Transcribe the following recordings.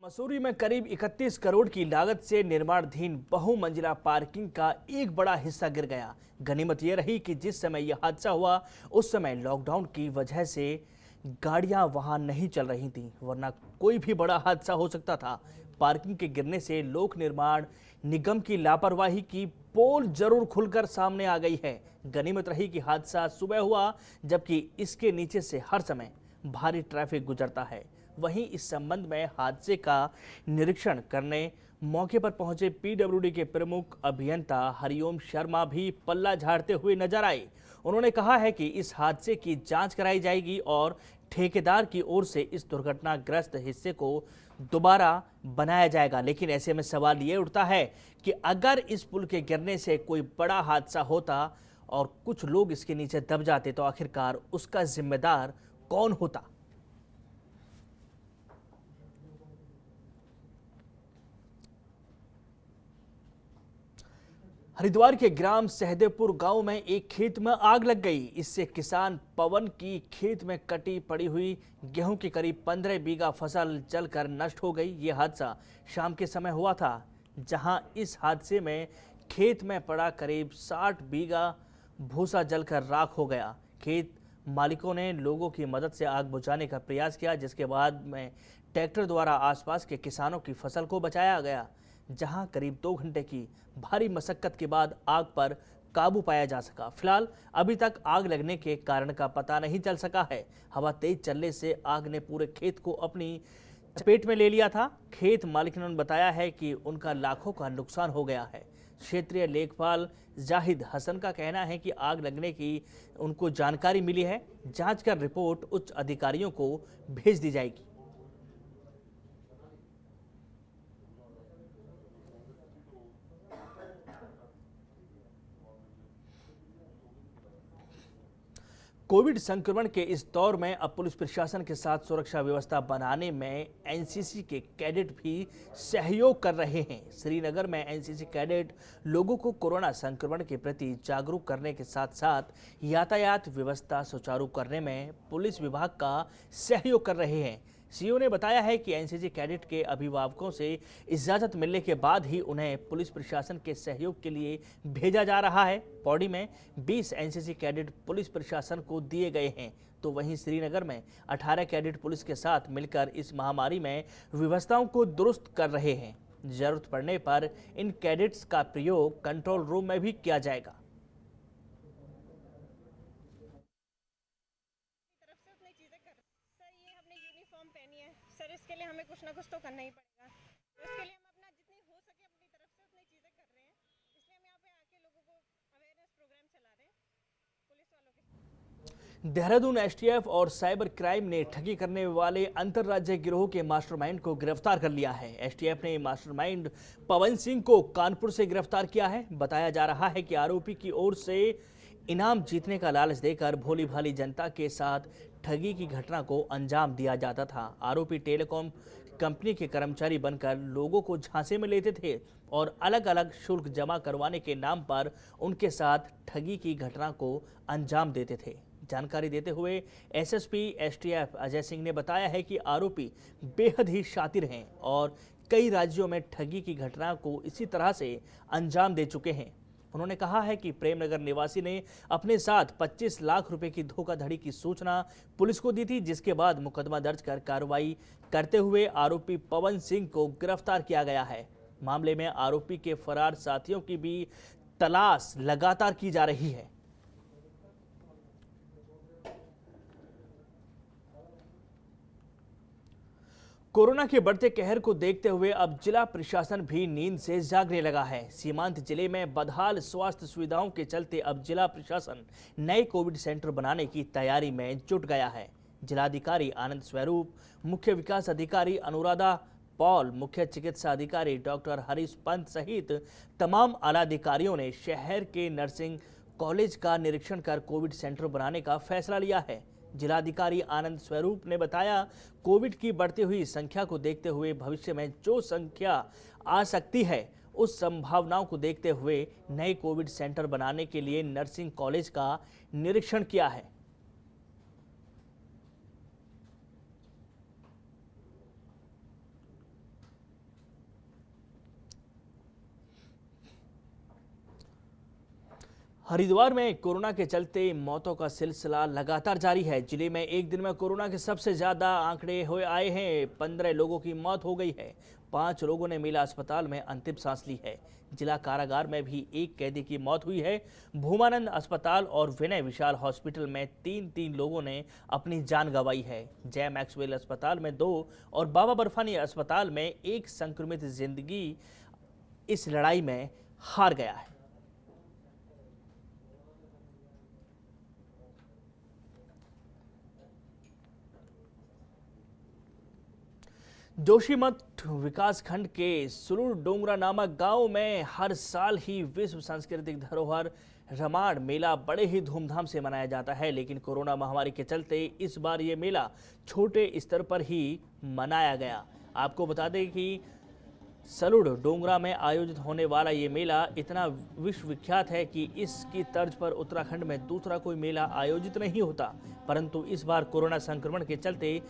मसूरी में करीब 31 करोड़ की लागत से निर्माणाधीन बहुमंजिला पार्किंग का एक बड़ा हिस्सा गिर गया। गनीमत ये रही कि जिस समय यह हादसा हुआ उस समय लॉकडाउन की वजह से गाड़ियां वहां नहीं चल रही थीं, वरना कोई भी बड़ा हादसा हो सकता था। पार्किंग के गिरने से लोक निर्माण निगम की लापरवाही की पोल जरूर खुलकर सामने आ गई है। गनीमत रही कि हादसा सुबह हुआ, जबकि इसके नीचे से हर समय भारी ट्रैफिक गुजरता है। वहीं इस संबंध में हादसे का निरीक्षण करने मौके पर पहुंचे पीडब्ल्यूडी के प्रमुख अभियंता हरिओम शर्मा भी पल्ला झाड़ते हुए नजर आए। उन्होंने कहा है कि इस हादसे की जांच कराई जाएगी और ठेकेदार की ओर से इस दुर्घटनाग्रस्त हिस्से को दोबारा बनाया जाएगा। लेकिन ऐसे में सवाल ये उठता है कि अगर इस पुल के गिरने से कोई बड़ा हादसा होता और कुछ लोग इसके नीचे दब जाते तो आखिरकार उसका जिम्मेदार कौन होता। हरिद्वार के ग्राम सहदेवपुर गांव में एक खेत में आग लग गई। इससे किसान पवन की खेत में कटी पड़ी हुई गेहूं की करीब 15 बीघा फसल जलकर नष्ट हो गई। यह हादसा शाम के समय हुआ था, जहां इस हादसे में खेत में पड़ा करीब 60 बीघा भूसा जलकर राख हो गया। खेत मालिकों ने लोगों की मदद से आग बुझाने का प्रयास किया, जिसके बाद में ट्रैक्टर द्वारा आसपास के किसानों की फसल को बचाया गया, जहां करीब 2 घंटे की भारी मशक्कत के बाद आग पर काबू पाया जा सका। फिलहाल अभी तक आग लगने के कारण का पता नहीं चल सका है। हवा तेज चलने से आग ने पूरे खेत को अपनी चपेट में ले लिया था। खेत मालिक ने बताया है कि उनका लाखों का नुकसान हो गया है। क्षेत्रीय लेखपाल जाहिद हसन का कहना है कि आग लगने की उनको जानकारी मिली है। जांच कर रिपोर्ट उच्च अधिकारियों को भेज दी जाएगी। कोविड संक्रमण के इस दौर में अब पुलिस प्रशासन के साथ सुरक्षा व्यवस्था बनाने में एनसीसी के कैडेट भी सहयोग कर रहे हैं। श्रीनगर में एनसीसी कैडेट लोगों को कोरोना संक्रमण के प्रति जागरूक करने के साथ साथ यातायात व्यवस्था सुचारू करने में पुलिस विभाग का सहयोग कर रहे हैं। सीओ ने बताया है कि एनसीसी कैडेट के अभिभावकों से इजाजत मिलने के बाद ही उन्हें पुलिस प्रशासन के सहयोग के लिए भेजा जा रहा है। पौड़ी में 20 एनसीसी कैडेट पुलिस प्रशासन को दिए गए हैं, तो वहीं श्रीनगर में 18 कैडेट पुलिस के साथ मिलकर इस महामारी में व्यवस्थाओं को दुरुस्त कर रहे हैं। जरूरत पड़ने पर इन कैडेट्स का प्रयोग कंट्रोल रूम में भी किया जाएगा। सर इसके लिए हमें कुछ ना कुछ तो करना ही पड़ेगा, तो इसके लिए हम अपना जितनी हो सके अपनी तरफ से उतनी चीज़ें कर रहे हैं। इसलिए हम यहाँ पे आके लोगों को अवेयरनेस प्रोग्राम चला रहे हैं पुलिस वालों के। देहरादून एसटीएफ और साइबर क्राइम ने ठगी करने वाले अंतरराज्यीय गिरोह के मास्टरमाइंड को गिरफ्तार कर लिया है। एसटीएफ ने मास्टरमाइंड पवन सिंह को कानपुर से गिरफ्तार किया है। बताया जा रहा है कि आरोपी की ओर से इनाम जीतने का लालच देकर भोली भाली जनता के साथ ठगी की घटना को अंजाम दिया जाता था। आरोपी टेलीकॉम कंपनी के कर्मचारी बनकर लोगों को झांसे में लेते थे और अलग अलग शुल्क जमा करवाने के नाम पर उनके साथ ठगी की घटना को अंजाम देते थे। जानकारी देते हुए एसएसपी एसटीएफ अजय सिंह ने बताया है कि आरोपी बेहद ही शातिर हैं और कई राज्यों में ठगी की घटना को इसी तरह से अंजाम दे चुके हैं। उन्होंने कहा है कि प्रेमनगर निवासी ने अपने साथ 25 लाख रुपए की धोखाधड़ी की सूचना पुलिस को दी थी, जिसके बाद मुकदमा दर्ज कर कार्रवाई करते हुए आरोपी पवन सिंह को गिरफ्तार किया गया है। मामले में आरोपी के फरार साथियों की भी तलाश लगातार की जा रही है। कोरोना के बढ़ते कहर को देखते हुए अब जिला प्रशासन भी नींद से जागने लगा है। सीमांत जिले में बदहाल स्वास्थ्य सुविधाओं के चलते अब जिला प्रशासन नए कोविड सेंटर बनाने की तैयारी में जुट गया है। जिलाधिकारी आनंद स्वरूप, मुख्य विकास अधिकारी अनुराधा पॉल, मुख्य चिकित्सा अधिकारी डॉक्टर हरीश पंत सहित तमाम आला अधिकारियों ने शहर के नर्सिंग कॉलेज का निरीक्षण कर कोविड सेंटर बनाने का फैसला लिया है। जिलाधिकारी आनंद स्वरूप ने बताया, कोविड की बढ़ती हुई संख्या को देखते हुए भविष्य में जो संख्या आ सकती है उस संभावनाओं को देखते हुए नए कोविड सेंटर बनाने के लिए नर्सिंग कॉलेज का निरीक्षण किया है। हरिद्वार में कोरोना के चलते मौतों का सिलसिला लगातार जारी है। जिले में एक दिन में कोरोना के सबसे ज्यादा आंकड़े आए हैं। 15 लोगों की मौत हो गई है। 5 लोगों ने मेला अस्पताल में अंतिम सांस ली है। जिला कारागार में भी एक कैदी की मौत हुई है। भूमानंद अस्पताल और विनय विशाल हॉस्पिटल में 3 लोगों ने अपनी जान गंवाई है। जय मैक्सवेल अस्पताल में 2 और बाबा बर्फानी अस्पताल में 1 संक्रमित जिंदगी इस लड़ाई में हार गया है। जोशीमठ विकासखंड के सुलूर डोंगरा नामक गांव में हर साल ही विश्व सांस्कृतिक धरोहर रमाड़ मेला बड़े ही धूमधाम से मनाया जाता है, लेकिन कोरोना महामारी के चलते इस बार ये मेला छोटे स्तर पर ही मनाया गया। आपको बता दें कि सलूड़ डोंगरा में आयोजित होने वाला ये मेला इतना विश्वविख्यात है कि इसकी तर्ज पर उत्तराखंड में दूसरा कोई मेला आयोजित नहीं होता। परंतु इस बार कोरोना संक्रमण के चलते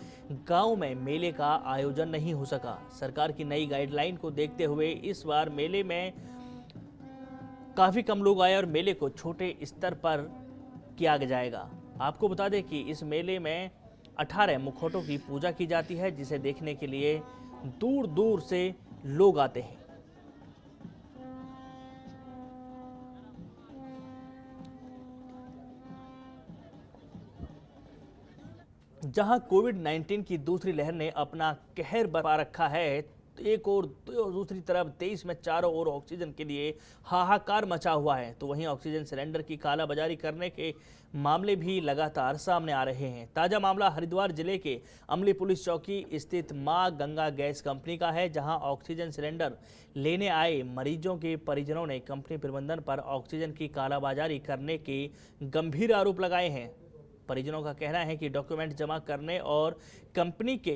गांव में मेले का आयोजन नहीं हो सका। सरकार की नई गाइडलाइन को देखते हुए इस बार मेले में काफ़ी कम लोग आए और मेले को छोटे स्तर पर किया जाएगा। आपको बता दें कि इस मेले में 18 मुखौटों की पूजा की जाती है, जिसे देखने के लिए दूर दूर से लोग आते हैं। जहां कोविड-19 की दूसरी लहर ने अपना कहर बरपा रखा है, एक और दूसरी तरफ देश में चारों ओर ऑक्सीजन के लिए हाहाकार मचा हुआ है, तो वहीं ऑक्सीजन सिलेंडर की कालाबाजारी करने के मामले भी लगातार सामने आ रहे हैं। ताजा मामला हरिद्वार जिले के अमली पुलिस चौकी स्थित मां गंगा गैस कंपनी का है, जहां ऑक्सीजन सिलेंडर लेने आए मरीजों के परिजनों ने कंपनी प्रबंधन पर ऑक्सीजन की कालाबाजारी करने के गंभीर आरोप लगाए हैं। परिजनों का कहना है कि डॉक्यूमेंट जमा करने और कंपनी के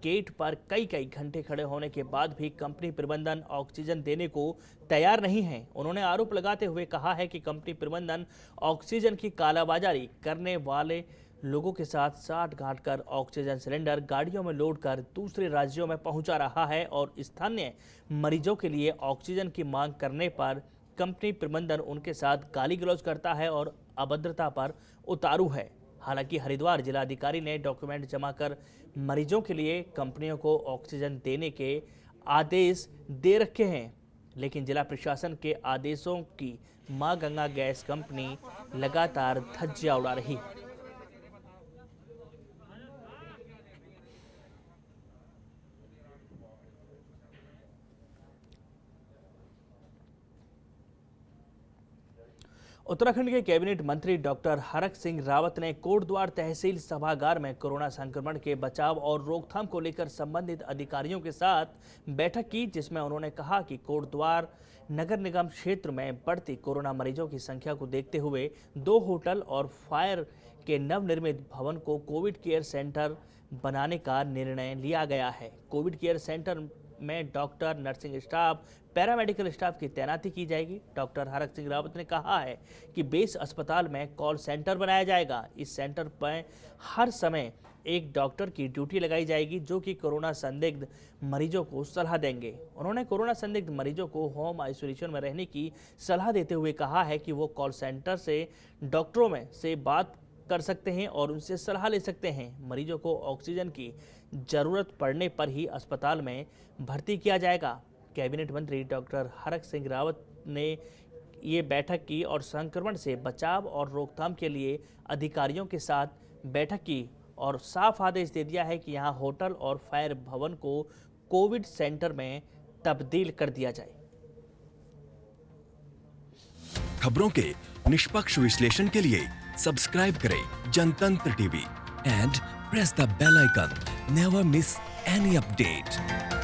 गेट पर कई घंटे खड़े होने के बाद भी कंपनी प्रबंधन ऑक्सीजन देने को तैयार नहीं है। उन्होंने आरोप लगाते हुए कहा है कि कंपनी प्रबंधन ऑक्सीजन की कालाबाजारी करने वाले लोगों के साथ साठ-गांठ कर ऑक्सीजन सिलेंडर गाड़ियों में लोड कर दूसरे राज्यों में पहुंचा रहा है और स्थानीय मरीजों के लिए ऑक्सीजन की मांग करने पर कंपनी प्रबंधन उनके साथ गाली गलौज करता है और अभद्रता पर उतारू है। हालांकि हरिद्वार जिलाधिकारी ने डॉक्यूमेंट जमा कर मरीजों के लिए कंपनियों को ऑक्सीजन देने के आदेश दे रखे हैं, लेकिन जिला प्रशासन के आदेशों की मां गंगा गैस कंपनी लगातार धज्जियां उड़ा रही है। उत्तराखंड के कैबिनेट मंत्री डॉक्टर हरक सिंह रावत ने कोटद्वार तहसील सभागार में कोरोना संक्रमण के बचाव और रोकथाम को लेकर संबंधित अधिकारियों के साथ बैठक की, जिसमें उन्होंने कहा कि कोटद्वार नगर निगम क्षेत्र में बढ़ती कोरोना मरीजों की संख्या को देखते हुए 2 होटल और फायर के नवनिर्मित भवन को कोविड केयर सेंटर बनाने का निर्णय लिया गया है। कोविड केयर सेंटर में doctor, nursing staff, paramedical staff की तैनाती की जाएगी। डॉक्टर हरक सिंह रावत ने कहा है कि बेस अस्पताल में कॉल सेंटर बनाया जाएगा। इस सेंटर पर हर समय एक डॉक्टर की ड्यूटी लगाई जाएगी, जो कि कोरोना संदिग्ध मरीजों को सलाह देंगे। उन्होंने कोरोना संदिग्ध मरीजों को होम आइसोलेशन में रहने की सलाह देते हुए कहा है कि वो कॉल सेंटर से डॉक्टरों में से बात कर सकते हैं और उनसे सलाह ले सकते हैं। मरीजों को ऑक्सीजन की जरूरत पड़ने पर ही अस्पताल में भर्ती किया जाएगा। कैबिनेट मंत्री डॉक्टर हरक सिंह रावत ने ये बैठक की और संक्रमण से बचाव और रोकथाम के लिए अधिकारियों के साथ बैठक की और साफ आदेश दे दिया है कि यहाँ होटल और फायर भवन को कोविड सेंटर में तब्दील कर दिया जाए। खबरों के निष्पक्ष विश्लेषण के लिए सब्सक्राइब करें Jantantra TV and press the bell icon. Never miss any update.